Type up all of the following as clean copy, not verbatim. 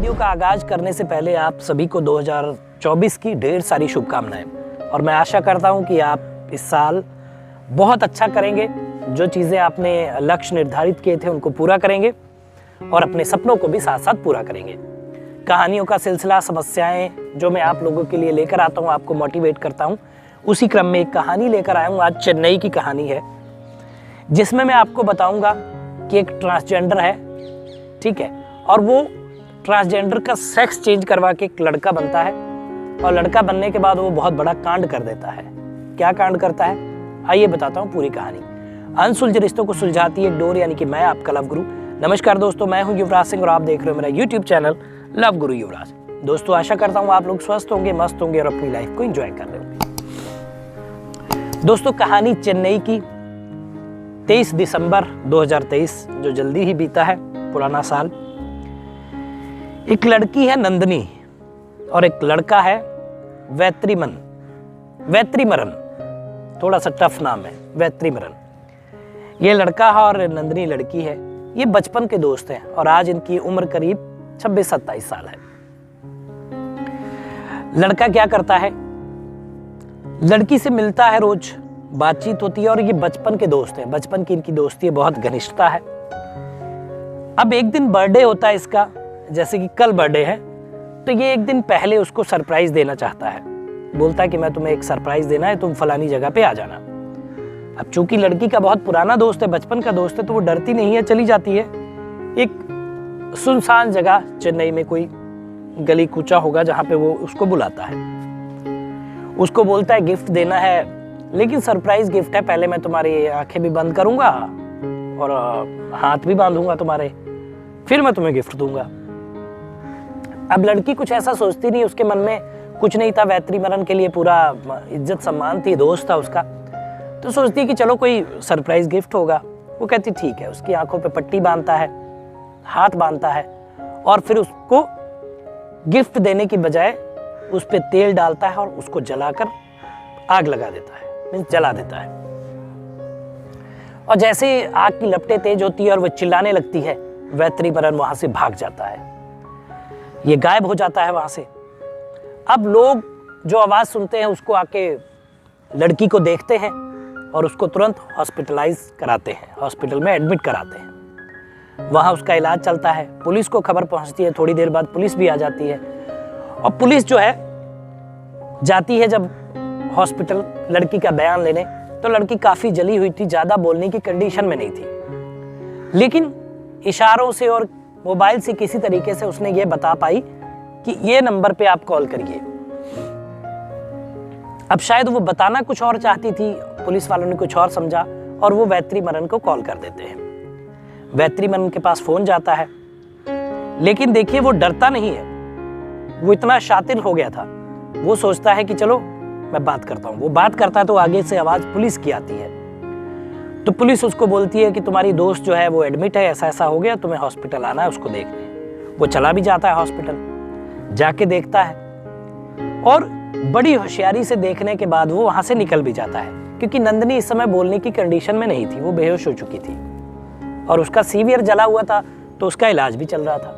Video का आगाज करने से पहले आप सभी को 2024 की ढेर सारी शुभकामनाएं और मैं आशा करता हूं कि आप इस साल बहुत अच्छा करेंगे। जो चीज़ें आपने लक्ष्य निर्धारित किए थे उनको पूरा करेंगे और अपने सपनों को भी साथ साथ पूरा करेंगे। कहानियों का सिलसिला, समस्याएं जो मैं आप लोगों के लिए लेकर आता हूं, आपको मोटिवेट करता हूं, उसी क्रम में एक कहानी लेकर आया हूं। आज चेन्नई की कहानी है जिसमें मैं आपको बताऊंगा कि एक ट्रांसजेंडर है, ठीक है, और वो ट्रांसजेंडर का सेक्स चेंज करवा के एक लड़का बनता है और लड़का बनने के बाद वो बहुत बड़ा कांड कर देता है। क्या कांड करता है, आइए बताता हूँ पूरी कहानी। अनसुलझे रिश्तों को सुलझाती है डोर, यानी कि मैं आपका लव गुरु। नमस्कार दोस्तों, मैं हूँ युवराज सिंह और आप देख रहे हो मेरा यूट्यूब चैनल लव गुरु युवराज। दोस्तों आशा करता हूँ आप लोग स्वस्थ होंगे, मस्त होंगे और अपनी लाइफ को एंजॉय कर रहे होंगे। दोस्तों कहानी चेन्नई की 23 दिसंबर 2023, जो जल्दी ही बीता है, पुराना साल। एक लड़की है नंदनी और एक लड़का है वैत्रीमरन, थोड़ा सा टफ नाम है वैत्रीमरन। ये लड़का है और नंदनी लड़की है। ये बचपन के दोस्त हैं और आज इनकी उम्र करीब 26-27 साल है। लड़का क्या करता है, लड़की से मिलता है, रोज बातचीत होती है और ये बचपन के दोस्त हैं। बचपन की इनकी दोस्ती है, बहुत घनिष्ठता है। अब एक दिन बर्थडे होता है इसका, जैसे कि कल बर्थडे है, तो ये एक दिन पहले उसको सरप्राइज देना चाहता है। बोलता है कि मैं तुम्हें एक सरप्राइज देना है, तुम फलानी जगह पे आ जाना। अब चूंकि लड़की का बहुत पुराना दोस्त है, बचपन का दोस्त है, तो वो डरती नहीं है, चली जाती है। एक सुनसान जगह चेन्नई में कोई गली कूचा होगा जहां पे वो उसको बुलाता है। उसको बोलता है गिफ्ट देना है, लेकिन सरप्राइज गिफ्ट है, पहले मैं तुम्हारी आंखें भी बंद करूंगा और हाथ भी बांधूंगा तुम्हारे, फिर मैं तुम्हें गिफ्ट दूंगा। अब लड़की कुछ ऐसा सोचती नहीं, उसके मन में कुछ नहीं था। वैत्रीमरन के लिए पूरा इज्जत सम्मान थी, दोस्त था उसका, तो सोचती है कि चलो कोई सरप्राइज गिफ्ट होगा। वो कहती ठीक है। उसकी आंखों पे पट्टी बांधता है, हाथ बांधता है और फिर उसको गिफ्ट देने की बजाय उस पे तेल डालता है और उसको जलाकर आग लगा देता है, मीन्स जला देता है। और जैसे आग की लपटें तेज होती है और वो चिल्लाने लगती है, वैत्रीमरन वहां से भाग जाता है, ये गायब हो जाता है वहां से। अब लोग जो आवाज सुनते हैं उसको आके लड़की को देखते हैं और उसको तुरंत हॉस्पिटलाइज कराते हैं, हॉस्पिटल में एडमिट कराते हैं। वहां उसका इलाज चलता है। पुलिस को खबर पहुंचती है, थोड़ी देर बाद पुलिस भी आ जाती है और पुलिस जो है जाती है जब हॉस्पिटल लड़की का बयान लेने, तो लड़की काफी जली हुई थी, ज्यादा बोलने की कंडीशन में नहीं थी, लेकिन इशारों से और मोबाइल से किसी तरीके से उसने ये बता पाई कि ये नंबर पे आप कॉल करिए। अब शायद वो बताना कुछ और चाहती थी, पुलिस वालों ने कुछ और समझा और वो वैत्रीमरन को कॉल कर देते हैं। वैत्रीमरन के पास फोन जाता है, लेकिन देखिए वो डरता नहीं है, वो इतना शातिर हो गया था। वो सोचता है कि चलो मैं बात करता हूँ। वो बात करता है तो आगे से आवाज पुलिस की आती है। तो पुलिस उसको बोलती है कि तुम्हारी दोस्त जो है वो एडमिट है, ऐसा ऐसा हो गया, तुम्हें हॉस्पिटल आना है उसको देखने। वो चला भी जाता है हॉस्पिटल, जाके देखता है और बड़ी होशियारी से देखने के बाद वो वहां से निकल भी जाता है, क्योंकि नंदनी इस समय बोलने की कंडीशन में नहीं थी, वो बेहोश हो चुकी थी और उसका सीवियर जला हुआ था, तो उसका इलाज भी चल रहा था।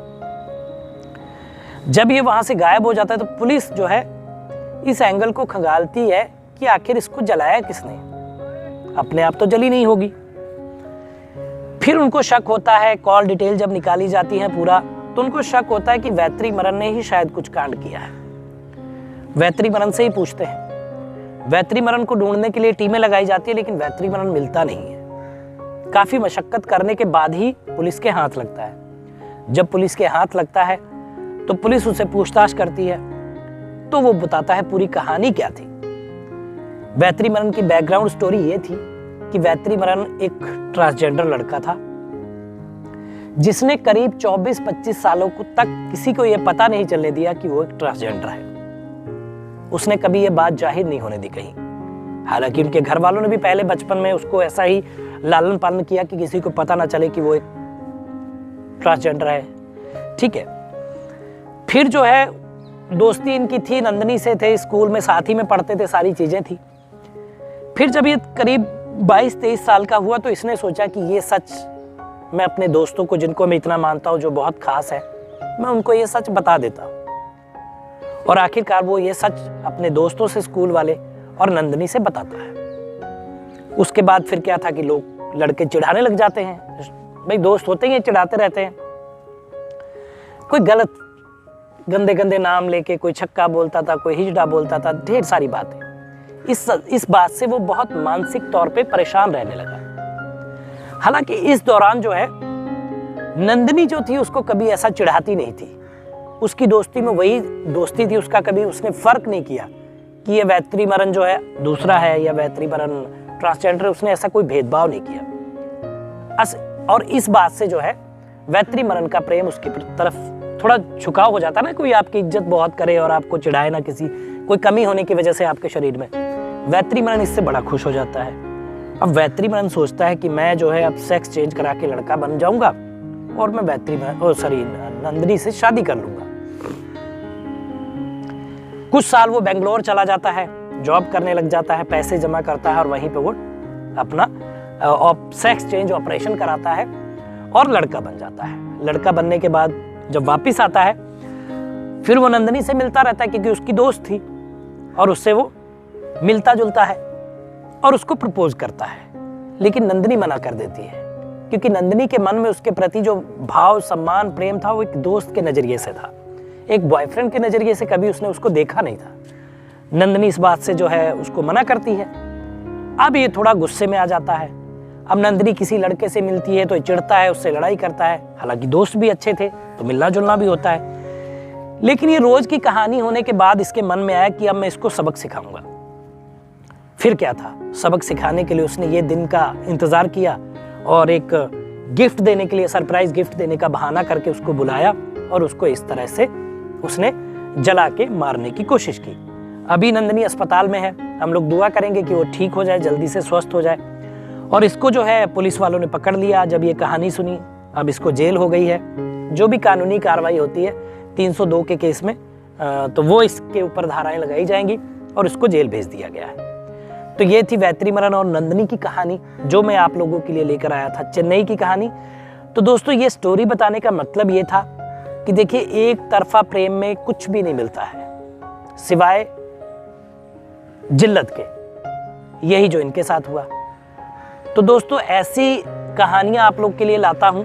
जब ये वहां से गायब हो जाता है तो पुलिस जो है इस एंगल को खंगालती है कि आखिर इसको जलाया किसने, अपने आप तो जली नहीं होगी। फिर उनको शक होता है, कॉल डिटेल जब निकाली जाती है पूरा, तो उनको शक होता है कि वैत्रीमरन ने ही शायद कुछ कांड किया है। वैत्रीमरन से ही पूछते हैं। वैत्रीमरन को ढूंढने के लिए टीमें लगाई जाती है, लेकिन वैत्रीमरन मिलता नहीं है। काफी मशक्कत करने के बाद ही पुलिस के हाथ लगता है। जब पुलिस के हाथ लगता है तो पुलिस उससे पूछताछ करती है, तो वो बताता है पूरी कहानी क्या थी। वैत्रीमरन की बैकग्राउंड स्टोरी ये थी कि वैत्रीमरन एक ट्रांसजेंडर लड़का था जिसने करीब 24-25 सालों तक किसी को यह पता नहीं चलने दिया कि वो एक ट्रांसजेंडर है। उसने कभी ये बात जाहिर नहीं होने दी कहीं। हालांकि उनके घर वालों ने भी पहले बचपन में उसको ऐसा ही लालन पालन किया कि किसी को पता ना चले कि वो एक ट्रांसजेंडर है, ठीक है। फिर जो है दोस्ती इनकी थी, नंदनी से थे, स्कूल में साथ ही में पढ़ते थे, सारी चीजें थी। फिर जब ये करीब 22-23 साल का हुआ तो इसने सोचा कि ये सच मैं अपने दोस्तों को, जिनको मैं इतना मानता हूँ, जो बहुत खास है, मैं उनको ये सच बता देता। और आखिरकार वो ये सच अपने दोस्तों से, स्कूल वाले और नंदिनी से बताता है। उसके बाद फिर क्या था कि लोग, लड़के चिढ़ाने लग जाते हैं। भाई दोस्त होते ही चिढ़ाते रहते हैं। कोई गलत गंदे गंदे नाम लेके कोई छक्का बोलता था, कोई हिजड़ा बोलता था, ढेर सारी बातें। इस बात से वो बहुत मानसिक तौर पे परेशान रहने लगा। हालांकि इस दौरान जो है, नंदिनी जो थी उसको कभी ऐसा चिढ़ाती नहीं थी। उसकी दोस्ती में वही दोस्ती थी, उसका कभी उसने फर्क नहीं किया कि ये वैत्रीमरन जो है दूसरा है या वैत्रीमरन ट्रांसजेंडर, उसने ऐसा कोई भेदभाव नहीं किया। और इस बात से जो है वैत्रीमरन का प्रेम उसकी तरफ थोड़ा झुकाव हो जाता ना। कोई आपकी इज्जत बहुत करे और आपको चिढ़ाए ना, कोई कमी होने की वजह से आपके शरीर में, वैत्रीमरन इससे बड़ा खुश हो जाता है। अब वैत्रीमरन सोचता है कि मैं जो है अब सेक्स चेंज करा के लड़का बन जाऊंगा और मैं नंदिनी से शादी कर लूंगा। कुछ साल वो बेंगलोर चला जाता है, जॉब करने लग जाता है, पैसे जमा करता है और वहीं पे वो अपना सेक्स चेंज ऑपरेशन कराता है और लड़का बन जाता है। लड़का बनने के बाद जब वापिस आता है, फिर वो नंदिनी से मिलता रहता है क्योंकि उसकी दोस्त थी, और उससे वो मिलता जुलता है और उसको प्रपोज करता है। लेकिन नंदिनी मना कर देती है क्योंकि नंदिनी के मन में उसके प्रति जो भाव, सम्मान, प्रेम था वो एक दोस्त के नजरिए से था। एक बॉयफ्रेंड के नजरिए से कभी उसने उसको देखा नहीं था। नंदिनी इस बात से जो है उसको मना करती है। अब ये थोड़ा गुस्से में आ जाता है। अब नंदिनी किसी लड़के से मिलती है तो चिढ़ता है, उससे लड़ाई करता है। हालांकि दोस्त भी अच्छे थे तो मिलना जुलना भी होता है। लेकिन ये रोज की कहानी होने के बाद इसके मन में आया कि अब मैं इसको सबक सिखाऊंगा। फिर क्या था, सबक सिखाने के लिए उसने ये दिन का इंतजार किया और एक गिफ्ट देने के लिए, सरप्राइज गिफ्ट देने का बहाना करके उसको बुलाया और उसको इस तरह से उसने जला के मारने की कोशिश की। अभी नंदिनी अस्पताल में है। हम लोग दुआ करेंगे कि वो ठीक हो जाए, जल्दी से स्वस्थ हो जाए। और इसको जो है पुलिस वालों ने पकड़ लिया जब ये कहानी सुनी। अब इसको जेल हो गई है। जो भी कानूनी कार्रवाई होती है 302 के केस में, तो वो इसके ऊपर धाराएं लगाई जाएंगी और इसको जेल भेज दिया गया है। तो ये थी वैत्रीमरन और नंदिनी की कहानी जो मैं आप लोगों के लिए लेकर आया था, चेन्नई की कहानी। तो दोस्तों ये स्टोरी बताने का मतलब ये था कि देखिए, एक तरफा प्रेम में कुछ भी नहीं मिलता है सिवाय जिल्लत के। यही जो इनके साथ हुआ। तो दोस्तों ऐसी कहानियां आप लोग के लिए लाता हूं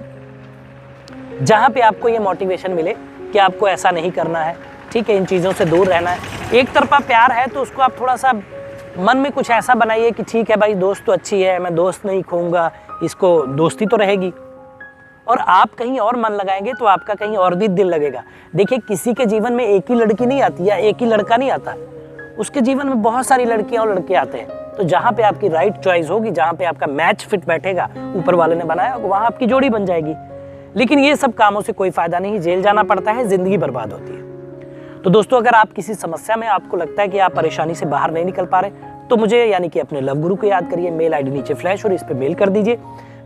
जहां पे आपको ये मोटिवेशन मिले कि आपको ऐसा नहीं करना है, ठीक है, इन चीज़ों से दूर रहना है। एक तरफा प्यार है तो उसको आप थोड़ा सा मन में कुछ ऐसा बनाइए कि ठीक है भाई, दोस्त तो अच्छी है, मैं दोस्त नहीं खोऊंगा, इसको दोस्ती तो रहेगी। और आप कहीं और मन लगाएंगे तो आपका कहीं और भी दिल लगेगा। देखिए, किसी के जीवन में एक ही लड़की नहीं आती या एक ही लड़का नहीं आता, उसके जीवन में बहुत सारी लड़कियां और लड़के आते हैं। तो जहाँ पे आपकी राइट चॉइस होगी, जहाँ पे आपका मैच फिट बैठेगा, ऊपर वाले ने बनाया, वहाँ आपकी जोड़ी बन जाएगी। लेकिन ये सब कामों से कोई फायदा नहीं, जेल जाना पड़ता है, जिंदगी बर्बाद होती है। तो दोस्तों अगर आप किसी समस्या में, आपको लगता है कि आप परेशानी से बाहर नहीं निकल पा रहे, तो मुझे यानी कि अपने लव गुरु को याद करिए। मेल आईडी नीचे फ्लैश और इस पे मेल कर दीजिए।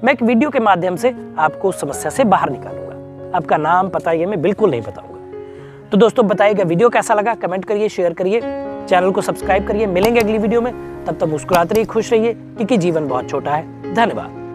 मैं एक वीडियो के माध्यम से आपको उस समस्या से बाहर निकालूंगा। आपका नाम, पता ये मैं बिल्कुल नहीं बताऊंगा। तो दोस्तों बताइएगा वीडियो कैसा लगा, कमेंट करिए, शेयर करिए, चैनल को सब्सक्राइब करिए। मिलेंगे अगली वीडियो में, तब तक मुस्कुराते रहिए, खुश रहिए, क्योंकि जीवन बहुत छोटा है। धन्यवाद।